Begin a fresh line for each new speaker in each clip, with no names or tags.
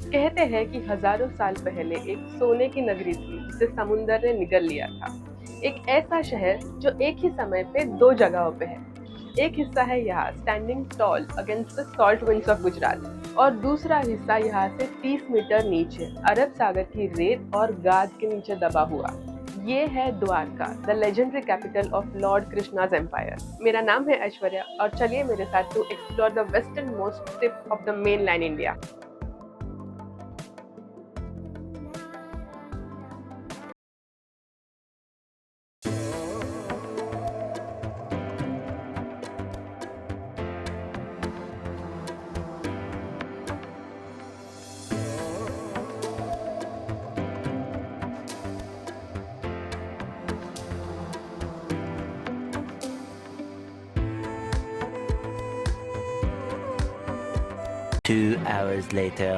कहते हैं कि हजारों साल पहले एक सोने की नगरी थी जिसे समुंदर ने निगल लिया था। एक ऐसा शहर जो एक ही समय पे दो जगहों पे है। एक हिस्सा है यहाँ standing tall against the salt winds of Gujarat, और दूसरा हिस्सा यहाँ से 30 मीटर नीचे अरब सागर की रेत और गाद के नीचे दबा हुआ। ये है Dwarka, the legendary capital of lord Krishna's empire. मेरा नाम है ऐश्वर्या और चलिए मेरे साथ to explore the westernmost tip of the mainland India.
2 hours later.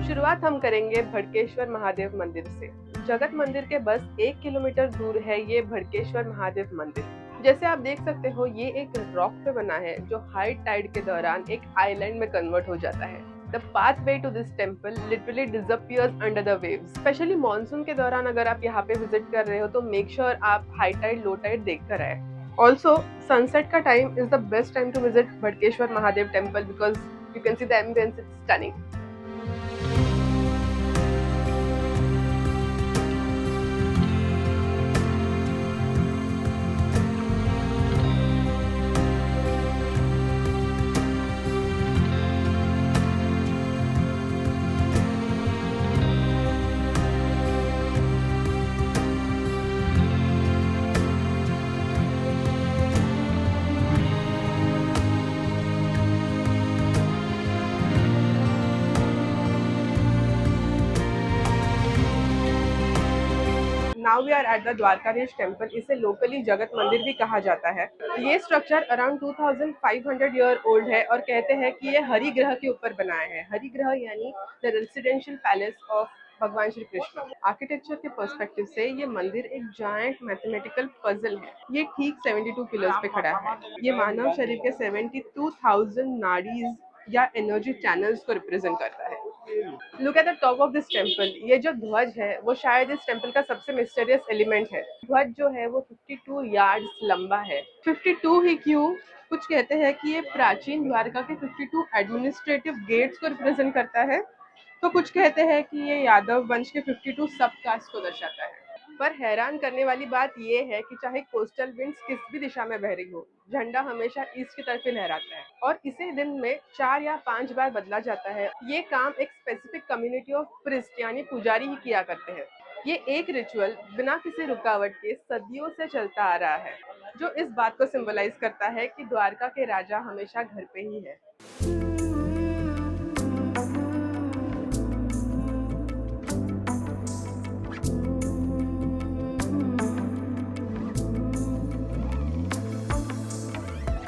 शुरुआत हम करेंगे भड़केश्वर महादेव मंदिर से। जगत मंदिर के बस 1 किलोमीटर दूर है ये भड़केश्वर महादेव मंदिर। जैसे आप देख सकते हो, ये एक रॉक पे बना है जो हाई टाइड के दौरान एक आइलैंड में कन्वर्ट हो जाता है। The pathway to this temple literally disappears under the waves. Specially monsoon के दौरान अगर आप यहाँ पे विजिट कर रहे हो तो मेक श्योर आप हाई टाइड लो टाइड देख कर आए। ऑल्सो सनसेट का time is the best time to visit Bhadkeshwar Mahadev temple because you can see the ambience, it's stunning. Now we are at the Dwarkadhish temple. इसे लोकली जगत मंदिर भी कहा जाता है। ये स्ट्रक्चर अराउंड 2500 ईयर ओल्ड है और कहते हैं कि ये हरिग्रह के ऊपर बनाया है। हरिग्रह यानी द रेसिडेंशियल पैलेस ऑफ भगवान श्री कृष्ण। आर्किटेक्चर के पर्सपेक्टिव से ये मंदिर एक जायंट मैथमेटिकल पजल है। ये ठीक 72 पिलर्स पे खड़ा है। ये मानव शरीर के 72,000 नाड़ीज या एनर्जी चैनल्स को रिप्रेजेंट करता है। Look at the top of this temple. ये जो ध्वज है वो शायद इस टेम्पल का सबसे मिस्टीरियस एलिमेंट है। ध्वज जो है वो 52 यार्ड्स लंबा है। 52 ही क्यों? कुछ कहते हैं कि ये प्राचीन द्वारका के 52 एडमिनिस्ट्रेटिव गेट्स को रिप्रेजेंट करता है, तो कुछ कहते हैं कि ये यादव वंश के 52 सब कास्ट को दर्शाता है। पर हैरान करने वाली बात यह है कि चाहे कोस्टल विंड्स किस भी दिशा में बह रही हो, झंडा हमेशा ईस्ट की तरफ ही लहराता है और इसे दिन में 4 या 5 बार बदला जाता है। ये काम एक स्पेसिफिक कम्युनिटी ऑफ प्रिस्ट यानी पुजारी ही किया करते हैं। ये एक रिचुअल बिना किसी रुकावट के सदियों से चलता आ रहा है, जो इस बात को सिंबलाइज करता है कि द्वारका के राजा हमेशा घर पे ही है।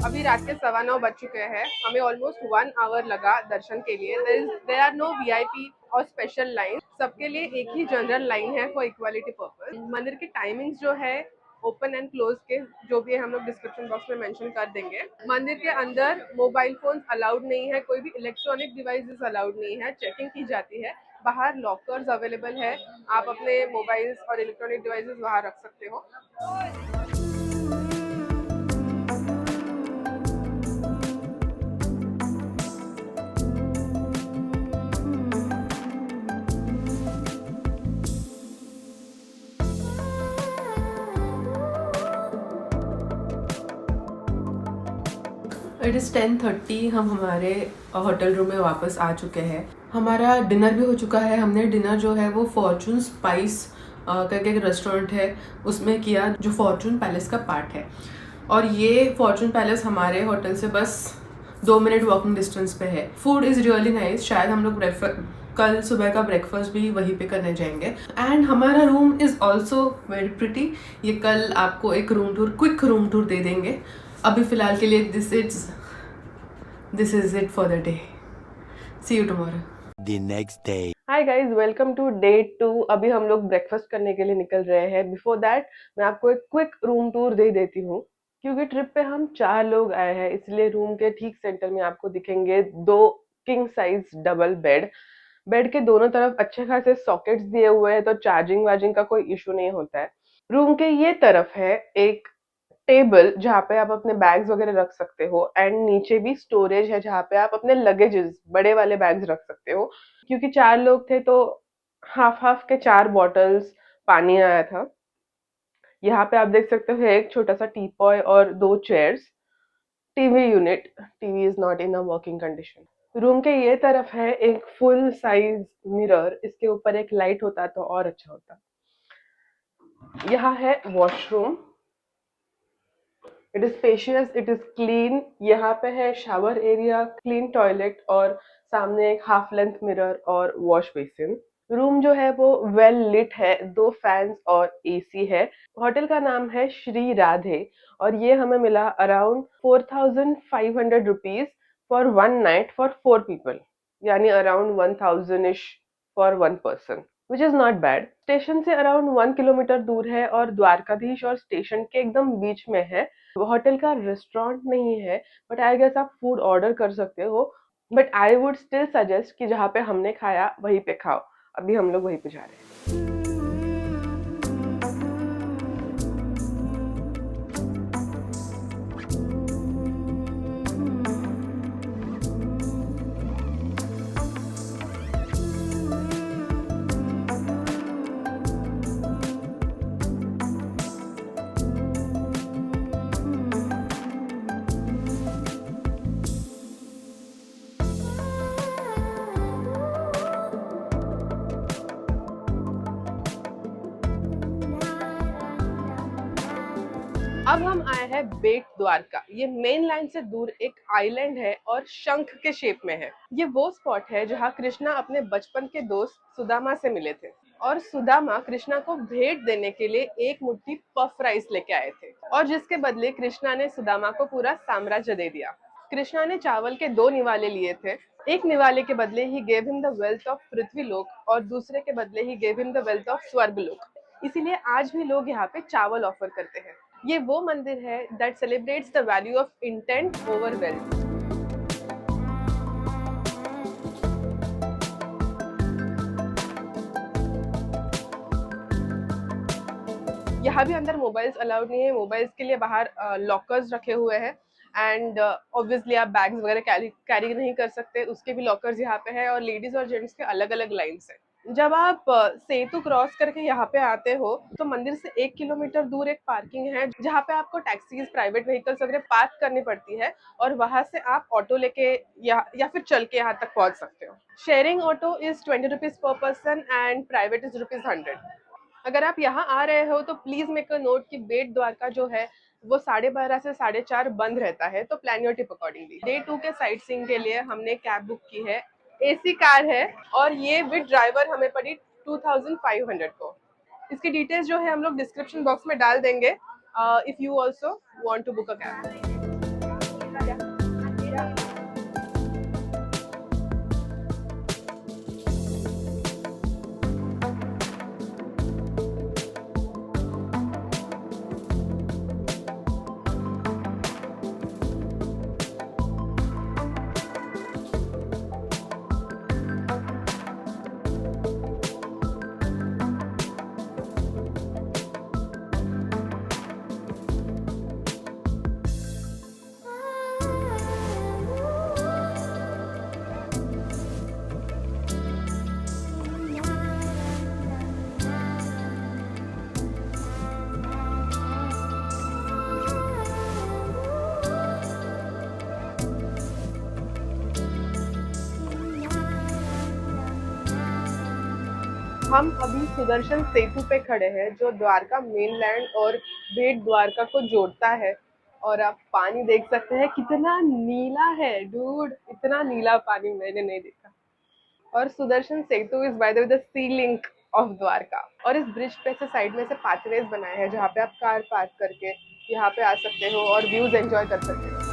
अभी रात के 9:15 बज चुके हैं। हमें ऑलमोस्ट 1 आवर लगा दर्शन के लिए। देयर आर नो वीआईपी और स्पेशल लाइन, सबके लिए एक ही जनरल लाइन है फॉर इक्वालिटी पर्पस। मंदिर के टाइमिंग्स जो है ओपन एंड क्लोज के जो भी है हम लोग डिस्क्रिप्शन बॉक्स में मेंशन कर देंगे। मंदिर के अंदर मोबाइल फोन अलाउड नहीं है, कोई भी इलेक्ट्रॉनिक डिवाइसेस अलाउड नहीं है, चेकिंग की जाती है। बाहर लॉकर्स अवेलेबल है, आप अपने मोबाइल्स और इलेक्ट्रॉनिक डिवाइसेस बाहर रख सकते हो। It is 10:30। हम हमारे होटल रूम में वापस आ चुके हैं। हमारा डिनर भी हो चुका है। हमने डिनर जो है वो फॉर्चून स्पाइस
करके एक रेस्टोरेंट है, उसमें किया जो फॉर्चून पैलेस का पार्ट है। और ये फॉर्चून पैलेस हमारे होटल से बस 2 मिनट वॉकिंग डिस्टेंस पे है। Food is really nice. शायद हम लोग कल सुबह का ब्रेकफास्ट भी वहीं पे करने जाएंगे। एंड हमारा room is also very pretty. ये कल आपको एक क्विक रूम टूर दे देंगे। अभी फ़िलहाल के लिए this is it for the day. See you tomorrow.
The next day.
Hi guys, welcome to day 2। अभी हम लोग ब्रेकफास्ट करने के लिए निकल रहे हैं। बिफोर दैट मैं आपको एक क्विक रूम टूर दे देती हूँ। क्योंकि ट्रिप पे हम 4 लोग आए हैं, इसलिए रूम के ठीक सेंटर में आपको दिखेंगे 2 king size double bed. Bed के दोनों तरफ अच्छे खासे सॉकेट्स दिए हुए हैं, तो चार्जिंग वार्जिंग का कोई इशू नहीं होता है। रूम के ये तरफ है एक टेबल जहाँ पे आप अपने बैग्स वगैरह रख सकते हो, एंड नीचे भी स्टोरेज है जहाँ पे आप अपने लगेजेस बड़े वाले बैग्स रख सकते हो। क्योंकि 4 लोग थे तो हाफ हाफ के 4 बॉटल्स पानी आया था। यहाँ पे आप देख सकते हो एक छोटा सा टीपॉय और 2 chairs. TV unit, TV is not in a working condition. Room के ये तरफ है एक फुल साइज मिरर, इसके ऊपर एक लाइट होता तो और अच्छा होता। यहाँ है washroom. It is spacious, it is clean. यहाँ पे है शावर एरिया, क्लीन टॉयलेट और सामने एक हाफ लेंथ मिरर और वॉश बेसिन। रूम जो है वो वेल लिट है, 2 फैंस और एसी है। होटल का नाम है श्री राधे और ये हमें मिला around 4500 rupees for 1 night for 4 people, यानी अराउंड 1000 इश for 1 person, which is not bad. Station से अराउंड 1 किलोमीटर दूर है और द्वारकाधीश और स्टेशन के एकदम बीच में है। होटल का रेस्टोरेंट नहीं है, बट आई गेस आप फूड ऑर्डर कर सकते हो। But I would still suggest कि जहाँ पे हमने खाया वहीं पे खाओ। अभी हम लोग वहीं पे जा रहे हैं। अब हम आए हैं बेट द्वारका। ये मेन लाइन से दूर एक आइलैंड है और शंख के शेप में है। ये वो स्पॉट है जहाँ कृष्णा अपने बचपन के दोस्त सुदामा से मिले थे और सुदामा कृष्णा को भेंट देने के लिए एक मुट्ठी पफ राइस लेके आए थे, और जिसके बदले कृष्णा ने सुदामा को पूरा साम्राज्य दे दिया। कृष्णा ने चावल के 2 निवाले लिए थे। एक निवाले के बदले ही gave him the wealth of Prithvilok और दूसरे के बदले ही gave him the wealth of Swarglok. इसीलिए आज भी लोग यहाँ पे चावल ऑफर करते हैं। ये वो मंदिर है that celebrates the value of intent over wealth. यहाँ भी अंदर मोबाइल्स अलाउड नहीं है। मोबाइल्स के लिए बाहर लॉकर्स रखे हुए हैं, एंड ऑब्वियसली आप बैग्स वगैरह कैरी नहीं कर सकते, उसके भी लॉकर्स यहाँ पे है। और लेडीज और जेंट्स के अलग अलग लाइन्स है। जब आप सेतु क्रॉस करके यहाँ पे आते हो तो मंदिर से 1 किलोमीटर दूर एक पार्किंग है जहाँ पे आपको टैक्सीज, प्राइवेट व्हीकल्स वगैरह पार्क करनी पड़ती है, और वहां से आप ऑटो लेके या फिर चल के यहाँ तक पहुंच सकते हो। Sharing auto is 20 rupees per person and private is ₹100। अगर आप यहाँ आ रहे हो तो प्लीज मेक अ नोट कि बेट द्वारका जो है वो 12:30 से 4:30 बंद रहता है, तो plan your trip accordingly. Day 2 के साइट सीइंग के लिए हमने कैब बुक की है। एसी कार है और ये विद ड्राइवर हमें पड़ी 2500 को। इसकी डिटेल्स जो है हम लोग डिस्क्रिप्शन बॉक्स में डाल देंगे if you also want to book a cab. हम अभी सुदर्शन सेतु पे खड़े हैं जो द्वारका मेनलैंड और बेट द्वारका को जोड़ता है। और आप पानी देख सकते हैं कितना नीला है डूड, इतना नीला पानी मैंने नहीं देखा। और Sudarshan Setu is by the sea link of Dwarka. और इस ब्रिज पे से साइड में से पाथवेज बनाए हैं जहाँ पे आप कार पार्क करके यहाँ पे आ सकते हो और व्यूज एंजॉय कर सकते हो।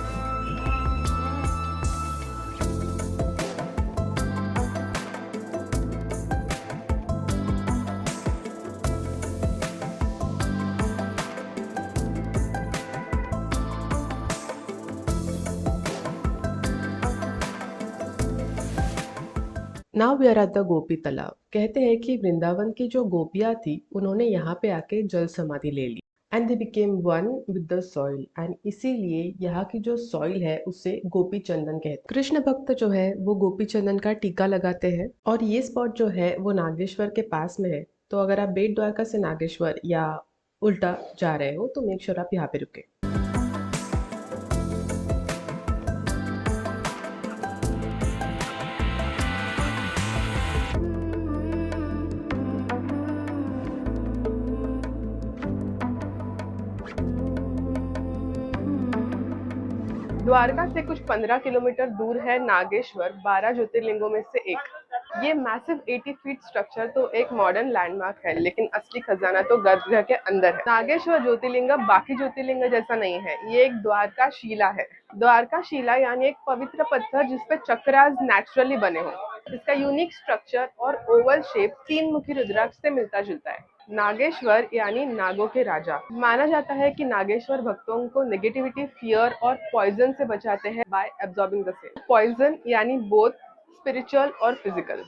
Now we are at the Gopi Talab. कहते हैं कि वृंदावन की जो गोपियाँ थी उन्होंने यहाँ पे आके जल समाधि ले ली and they became one with the soil, and इसीलिए यहाँ की जो सॉइल है उसे गोपी चंदन कहते हैं। कृष्ण भक्त जो है वो गोपी चंदन का टीका लगाते हैं। और ये स्पॉट जो है वो नागेश्वर के पास में है, तो अगर आप बेट द्वारका से नागेश्वर या उल्टा जा रहे हो तो मेक श्योर आप यहाँ पे रुके। द्वारका से कुछ 15 किलोमीटर दूर है नागेश्वर, 12 ज्योतिर्लिंगों में से एक। ये मैसिव 80 फीट स्ट्रक्चर तो एक मॉडर्न लैंडमार्क है, लेकिन असली खजाना तो गर्भगृह के अंदर है। नागेश्वर ज्योतिर्लिंग बाकी ज्योतिर्लिंग जैसा नहीं है, ये एक द्वारका शिला है। द्वारका शिला यानी एक पवित्र पत्थर जिसपे चक्रास नेचुरली बने हो। इसका यूनिक स्ट्रक्चर और ओवल शेप 3 मुखी रुद्राक्ष से मिलता जुलता है। नागेश्वर यानी नागों के राजा। माना जाता है कि नागेश्वर भक्तों को नेगेटिविटी, फियर और पॉइजन से बचाते हैं by absorbing the same. Poison यानी बोथ स्पिरिचुअल और फिजिकल।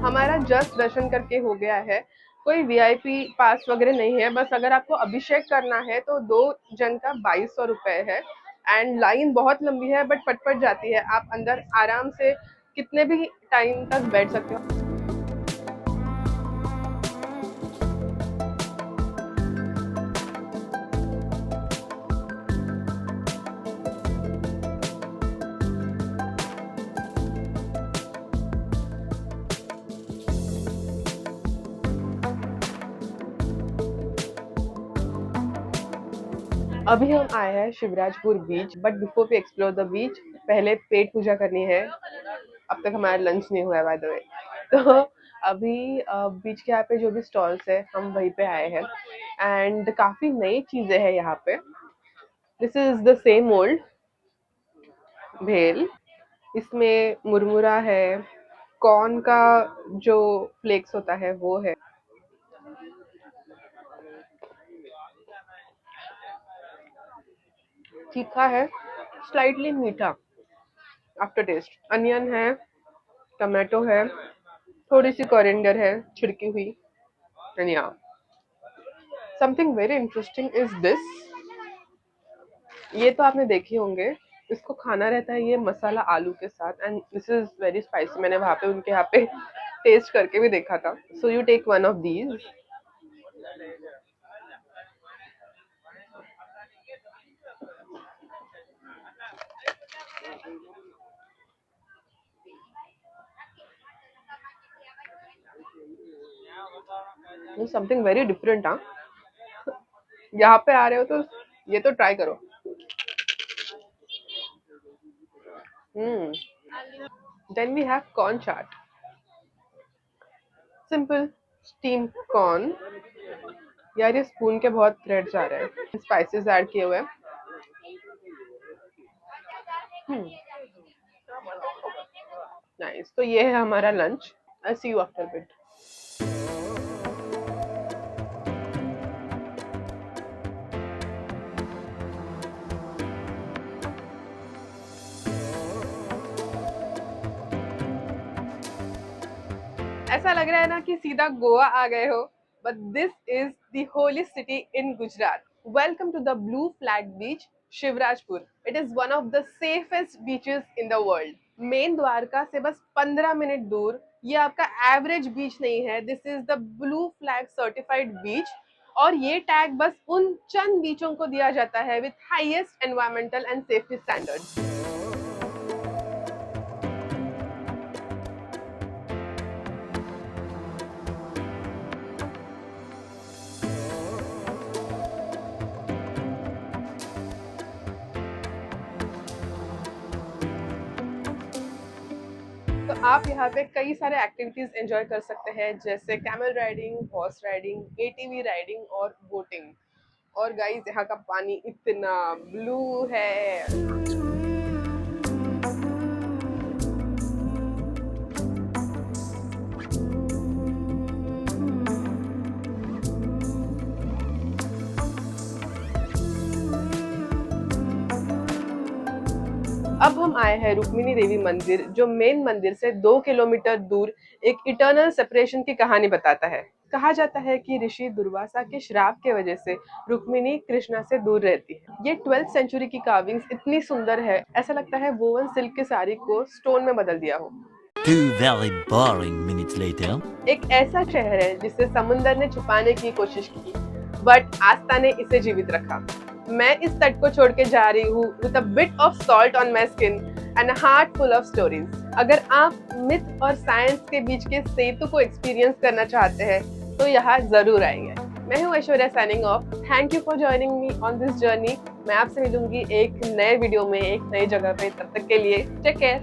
हमारा जस्ट दर्शन करके हो गया है। कोई वीआईपी पास वगैरह नहीं है, बस अगर आपको अभिषेक करना है तो 2 जन का 2200 रुपए है। एंड लाइन बहुत लंबी है बट पट जाती है। आप अंदर आराम से कितने भी टाइम तक बैठ सकते हो। अभी हम आए हैं Shivrajpur beach, but before we explore the beach पहले पेट पूजा करनी है। अब तक हमारा लंच नहीं हुआ है बाय द वे। तो अभी बीच के यहाँ पे जो भी स्टॉल्स है हम वहीं पे आए हैं एंड काफी नई चीजें हैं यहाँ पे। This is the same old भेल। इसमें मुरमुरा है, कॉर्न का जो फ्लेक्स होता है वो है, तीखा है, स्लाइटली मीठा आफ्टर टेस्ट, अनियन है, टमाटो है, थोड़ी सी कोरिएंडर है छिड़की हुई। एंड या something very interesting is this. ये तो आपने देखे होंगे, इसको खाना रहता है ये मसाला आलू के साथ and this is very spicy. मैंने वहां पे उनके यहाँ पे टेस्ट करके भी देखा था। So you take one of these. Something very different. हाँ, यहाँ पे आ रहे हो तो ये तो ट्राई करो। Then we have corn chaat. Simple steam corn. यार ये स्पून के बहुत थ्रेड जा रहे हैं, स्पाइसेस ऐड किए हुए हैं। नाइस। तो ये है हमारा lunch. I see you after bit. ऐसा लग रहा है ना कि सीधा गोवा आ गए हो, but this is the holy city in Gujarat. Welcome to the blue flag beach, Shivrajpur. It is one of the safest beaches in the world. मेन द्वारका से बस 15 मिनट दूर. ये आपका एवरेज बीच नहीं है, this is the blue flag certified beach. और ये टैग बस उन चंद बीचों को दिया जाता है with highest environmental and safety standards. तो आप यहाँ पे कई सारे एक्टिविटीज एंजॉय कर सकते हैं, जैसे camel riding, horse riding, ATV riding और बोटिंग. और गाइस, यहाँ का पानी इतना ब्लू है. अब हम आए हैं रुक्मिणी देवी मंदिर, जो मेन मंदिर से 2 किलोमीटर दूर एक इटर्नल सेपरेशन की कहानी बताता है. कहा जाता है कि ऋषि दुर्वासा के श्राप के वजह से रुक्मिणी कृष्णा से दूर रहती है. ये 12th सेंचुरी की कार्विंग्स इतनी सुंदर है, ऐसा लगता है वोवन सिल्क की साड़ी को स्टोन में बदल दिया हो.
2 very boring minutes later.
एक ऐसा शहर है जिसे समुंदर ने छुपाने की कोशिश की, बट आस्था ने इसे जीवित रखा. मैं इस तट को छोड़ के जा रही हूँ with a bit of salt on my skin and a heart full of stories. अगर आप मिथ और साइंस के बीच के सेतु को एक्सपीरियंस करना चाहते हैं तो यहाँ जरूर आएंगे. मैं हूँ Aishwarya, signing off. Thank you for joining me on this journey. मैं आपसे मिलूंगी एक नए वीडियो में एक नई जगह पे. तब तक के लिए टेक केयर.